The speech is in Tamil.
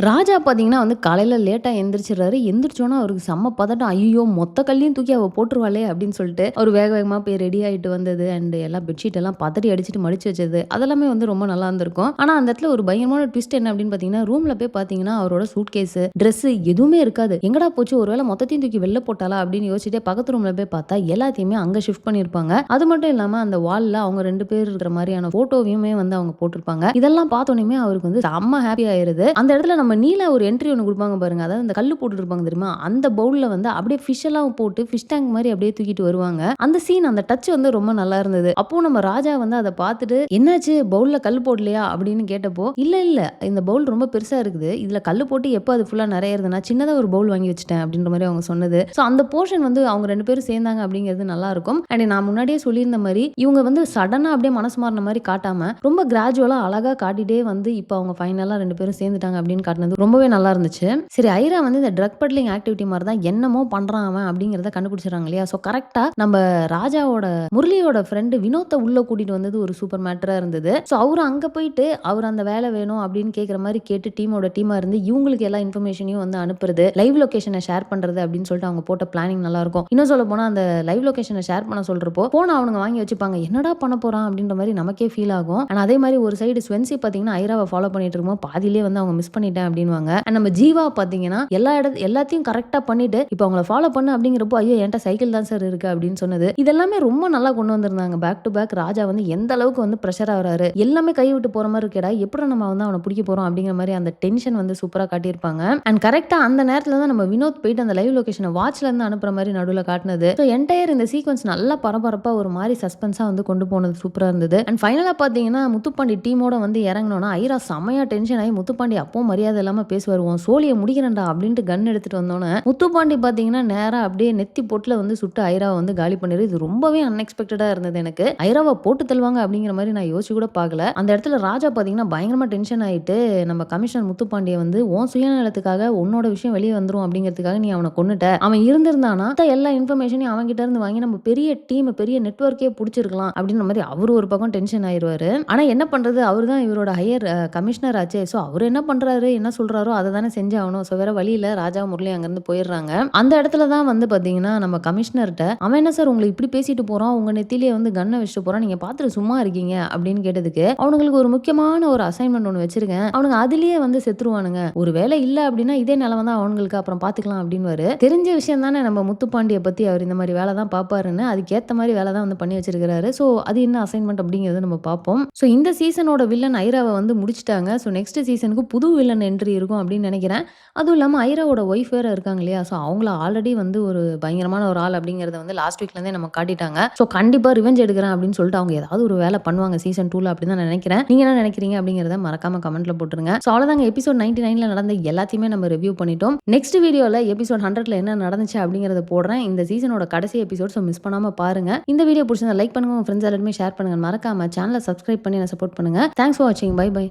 ராஜா பார்த்தீங்கன்னா வந்து காலையில லேட்டா எந்திரிச்சிடுறாரு. எந்திரிச்சோன அவருக்கு செம்ம பதட்டம். ஐய்யயோ! மொத்த கல்லையும் தூக்கி அவ போட்டுருவாளே! அப்படின்னு சொல்லிட்டு அவரு வேக வேகமா போய் ரெடி ஆயிட்டு வந்தது அண்ட் எல்லாம் பெட்ஷீட் எல்லாம் பதறி அடிச்சுட்டு மடிச்சு வச்சது. அதெல்லாமே வந்து ரொம்ப நல்லா இருந்திருக்கும். ஆனா அந்த இடத்துல ஒரு பயங்கரமான ட்விஸ்ட் என்ன அப்படின்னு பார்த்தீங்கன்னா, ரூம்ல போய் பார்த்தீங்கன்னா, அவரோட சூட்கேஸ், ட்ரெஸ் எதுவுமே இருக்காது. எங்கடா போச்சு? ஒருவேளை மொத்தத்தையும் தூக்கி வெளில போட்டாளா? அப்படின்னு யோசிச்சுட்டே பக்கத்து ரூம்ல போய் பார்த்தா எல்லாத்தையுமே அங்க ஷிஃப்ட் பண்ணியிருப்பாங்க. அது மட்டும் இல்லாம அந்த வால்ல அவங்க 2 பேர் இருக்கிற மாரியான ஃபோட்டோவையுமே வந்து அவங்க போட்டிருப்பாங்க. இதெல்லாம் பார்த்தோனேயுமே அவருக்கு வந்து செம்ம ஹாப்பி ஆயிருது. அந்த இடத்துல நம்ம நீலா ஒரு என்ட்ரி ஒண்ணு குடுப்பாங்க பாருங்க. அதாவது அந்த கல்லு போட்டுட்டு இருப்பாங்க தெரியுமா? அந்த பவுல்ல வந்து அப்படியே ஃபிஷ் எல்லாம் போட்டு ஃபிஷ் டேங்க் மாரி அப்படியே தூக்கிட்டு வருவாங்க. அந்த சீன் அந்த டச் வந்து ரொம்ப நல்லா இருந்தது. அப்போ நம்ம ராஜா வந்து அத பார்த்துட்டு, "என்னாச்சு பவுல்ல கல்லு போடலையா?" அப்படின்னு கேட்டப்போ, "இல்ல, இல்ல இந்த பவுல் ரொம்ப பெருசா இருக்குது. இதுல கல்லு போட்டு எப்ப அது ஃபுல்லா நெறையறது? நான் சின்னதா ஒரு பவுல் வாங்கி வச்சுட்டேன்." அப்படின்ற மாரி அவங்க சொன்னது. ஸோ அந்த போர்ஷன் வந்து அவங்க 2 பேரும் சேர்ந்தாங்க அப்படிங்கிறது நல்லாருக்கும். அண்ட் நான் முன்னாடியே சொல்லியிருந்த மாரி, இவங்க வந்து சடனா அப்படியே மனசு மாறுன மாரி காட்டாம, ரொம்ப கிராஜுவலா அழகா காட்டிட்டே வந்து இப்ப அவங்க ஃபைனலா 2 பேரும் சேர்ந்துட்டாங்க அப்படின்னு காட்டுனது ரொம்பவே நல்லா இருந்துச்சு. சரி ஐரா வந்து இந்த ட்ரக் பெட்லிங் ஆக்டிவிட்டி மாரி தான் என்னமோ பண்றான் அவன் அப்படிங்கிறத கண்டுபிடிச்சிடுறாங்க இல்லையா? ஸோ கரெக்ட்டா நம்ம ராஜாவோட முரளியோட ஃப்ரெண்ட் வினோத்த உள்ள கூட்டிட்டு வந்தது ஒரு சூப்பர் மேட்டரா இருந்தது. ஸோ அவரு அங்க போயிட்டு அவர் அந்த வேலை வேணும் அப்படின்னு கேட்கிற மாரி கேட்டு டீமா இருந்து இவங்களுக்கு எல்லா இன்ஃபர்மேஷனையும் வந்து அனுப்புறது, லைவ் லொகேஷன ஷேர் பண்றது அப்படின்னு சொல்லிட்டு அவங்க போட்ட பிளானிங் நல்லா இருக்கும். இன்னும் சொல்ல போனா அந்த லைவ் லொகேஷன ஷேர் பண்ண சொல்றப்போ போன அவனுங்க வாங்கி வச்சுப்பாங்க. என்னடா பண்ண போறான் அப்படின்ற மாரி நமக்கே ஃபீல் ஆகும். ஆனா அதே மாரி ஒரு சைடு ஸ்வென்சி பாத்தீங்கன்னா ஐராவ ஃபாலோ பண்ணிட்டு இருக்கும்போது பாதியிலே வந்து அவங்க மிஸ் பண்ணிட்டேன் அப்படின்னுவாங்க. அண்ட் நம்ம ஜீவா பாத்தீங்கன்னா எல்லாத்தையும் கரெக்ட்டா பண்ணிட்டு இப்போ அவங்கள ஃபாலோ பண்ணு அப்படிங்கிறப்போ ஐயோ என்கிட்ட சைக்கிள் தான் சார் இருக்கு அப்படின்னு சொன்னது. இதெல்லாமே ரொம்ப நல்லா கொண்டு வந்திருந்தாங்க. பேக் டு பேக் ராஜா வந்து எந்த அளவுக்கு வந்து பிரஷர் ஆகுறாரு. எல்லாமே கை விட்டு போற மாரி இருக்கேடா. எப்படி நம்ம வந்து அவன பிடிக்க போறோம் அப்படிங்கிற மாரி அந்த டென்ஷன் வந்து சூப்பரா காட்டியிருப்பாங்க. அண்ட் கரெக்ட்டா அந்த நேரத்துல தான் நம்ம வினோத் போயிட்டு அந்த லைவ் லொகேஷன வாட்ச்ல இருந்து அனுப்புற மாரி நடுவுல காட்டுனது. ஸோ என்டையர் இந்த சீக்வென்ஸ் நல்லா பரபரப்பா ஒரு மாரி சஸ்பென்ஸா வந்து கொண்டு போனது சூப்பரா இருந்தது. அண்ட் ஃபைனலா பாத்தீங்கன்னா முத்துப்பாண்டி டீமோட வந்து இறங்குனோம்னா ஐரா செமையா டென்ஷன் ஆகி முத்துப்பாண்டி அப்பவும் மரியாதை இல்லாம பேசுவாரு. உன் சோழிய முடிக்கிறேன்டா அப்படின்ட்டு கன் எடுத்துட்டு வந்தோனே முத்துப்பாண்டி பாத்தீங்கன்னா நேரா அப்படியே நெத்தி பொட்டுல வந்து சுட்டு ஐராவை வந்து காலி பண்ணிரு. இது ரொம்பவே அன்எக்ஸ்பெக்டடா இருந்தது எனக்கு. ஐராவை போட்டு தள்ளுவாங்க அப்படிங்கிற மாதிரி நான் யோசிச்சு கூட பார்க்கல. அந்த இடத்துல ராஜா பாத்தீங்கன்னா பயங்கரமா டென்ஷன் ஆயிட்டு நம்ம கமிஷனர் முத்துப்பாண்டிய வந்து உன் சுயநலத்துக்காக உன்னோட விஷயம் வெளியே வந்துரும் அப்படிங்கிறதுக்காக நீ அவனை கொன்னுட்ட. அவன் இருந்திருந்தானா எல்லா இன்ஃபர்மேஷனையும் அவங்க கிட்ட இருந்து வாங்கி நம்ம பெரிய டீம் பெரிய நெட்வொர்க்கே புடிச்சிருக்கலாம் அப்படின்ற மாதிரி அவரு ஒரு பக்கம் டென்ஷன் ஆயிருவாரு. ஆனா என்ன பண்றது அவரு தான் இவரோட ஹையர் கமிஷனர் ஆச்சே. சோ அவர் என்ன பண்றாரு என்ன சொல்றாரோ அதை தானே செஞ்சாகணும். ஸோ வேற வழியில ராஜா முரளி அங்கிருந்து போயிடுறாங்க. அந்த இடத்துல தான் வந்து பாத்தீங்கன்னா நம்ம கமிஷனர்கிட்ட அவன் என்ன சார் உங்களை இப்படி பேசிட்டு போறான், உங்க நெத்திலேயே வந்து கன்னை வச்சுட்டு போறான், நீங்க பார்த்துட்டு சும்மா இருக்கீங்க அப்படின்னு கேட்டதுக்கு அவனுங்களுக்கு ஒரு முக்கியமான ஒரு அசைன்மெண்ட் ஒன்று வச்சிருக்கேன், அவனுங்க அதுலயே வந்து செத்துருவானுங்க, ஒரு வேலை இல்ல அப்படின்னா இதே நிலைமை தான் அவங்களுக்கு, அப்புறம் பாத்துக்கலாம் அப்படின்னு. தெரிஞ்ச விஷயம் தானே நம்ம முத்துப்பாண்டிய பத்தி, அவர் இந்த மாதிரி வேலை தான் பாப்பாருன்னு அதுக்கேற்ற மாதிரி வேலை தான் வந்து பண்ணி வச்சிருக்காரு. ஸோ அது என்ன அசைன்மெண்ட் அப்படிங்கிறத நம்ம பார்ப்போம். ஸோ இந்த சீசனோட வில்லன் ஐராவை வந்து முடிச்சிட்டாங்க. ஸோ நெக்ஸ்ட் சீசனுக்கு புது வில்லன் என்ட்ரி இருக்கும் அப்படின்னு நினைக்கிறேன். அதுவும் இல்லாமல் ஐராவோட ஒய்ஃப் வேற இருக்காங்க இல்லையா? ஸோ அவங்கள ஆல்ரெடி வந்து ஒரு பயங்கரமான ஒரு ஆள் அப்படிங்கிறத வந்து லாஸ்ட் வீக்லேருந்தே நம்ம காட்டிட்டாங்க. ஸோ கண்டிப்பாக ரிவெஞ்ச் எடுக்கிறேன் அப்படின்னு சொல்லிட்டு அவங்க ஏதாவது ஒரு வேலை பண்ணுவாங்க சீசன் 2ல அப்படின்னு தான் நினைக்கிறேன். நீங்க என்ன நினைக்கிறீங்க அப்படிங்கிறத மறக்காம கமெண்ட்ல போட்டுருங்க. ஸோ அவ்வளோதாங்க, எபிசோட் 99ல நடந்த எல்லாத்தையுமே நம்ம ரிவ்யூ பண்ணிட்டோம். நெக்ஸ்ட் வீடியோவில் எபிசோட் 100ல என்ன நடந்துச்சு அப்படிங்கிறத போடுறேன். இந்த சீசனோட கடைசி எபிசோட், ஸோ மிஸ் பண்ணாம பாருங்க. இந்த வீடியோ பிடிச்சிருந்தா லைக் பண்ணுங்க, உங்க ஃப்ரெண்ட்ஸ் எல்லாருமே ஷேர் பண்ணுங்க, மறக்காம சேனலை சப்ஸ்கிரைப் பண்ணி என்ன சப்போர்ட் பண்ணுங்க. தேங்க்ஸ் ஃபார் வாட்சிங். Bye by.